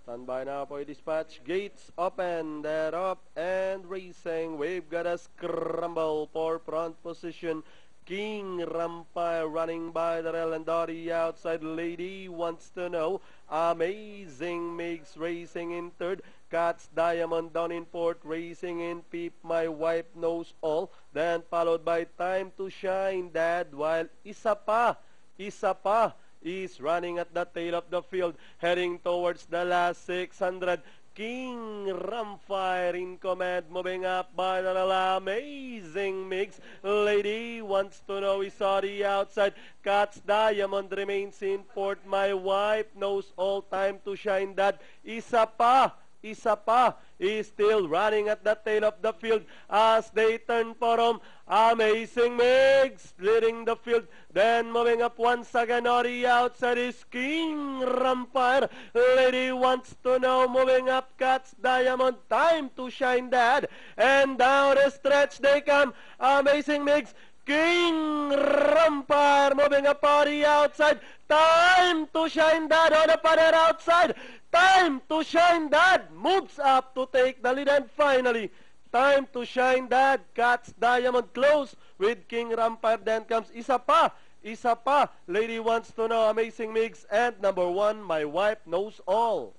Stand by now for dispatch. Gates open. They're up and racing. We've got a scramble for front position. King Rampire running by the rail and Dottie outside. Lady wants to know. Amazing Mix racing in third. Cats Diamond down in fourth. Racing in fifth. My Wife Knows All. Then followed by Time to Shine Dad. While Isa Pa is running at the tail of the field, heading towards the last 600. King Rampire in command, moving up by the Amazing Mix. Lady Wants to Know is on the outside. Cats Diamond remains in fourth. My Wife Knows All. Time to Shine Dad. Isa Pa is still running at the tail of the field as they turn for home. Amazing Mix leading the field. Then moving up once again on the outside is King Rampire. Lady Wants to Know moving up. Cats Diamond. Time to Shine Dad. And down the stretch they come. Amazing Mix. King Rampire moving up on the outside. Time to Shine Dad on the further outside. Time to Shine Dad moves up to take the lead, and finally Time to Shine Dad, Cats Diamond close with King Rampire. Then comes Isa Pa, Lady Wants to Know, Amazing Mix, and number 1, My Wife Knows All.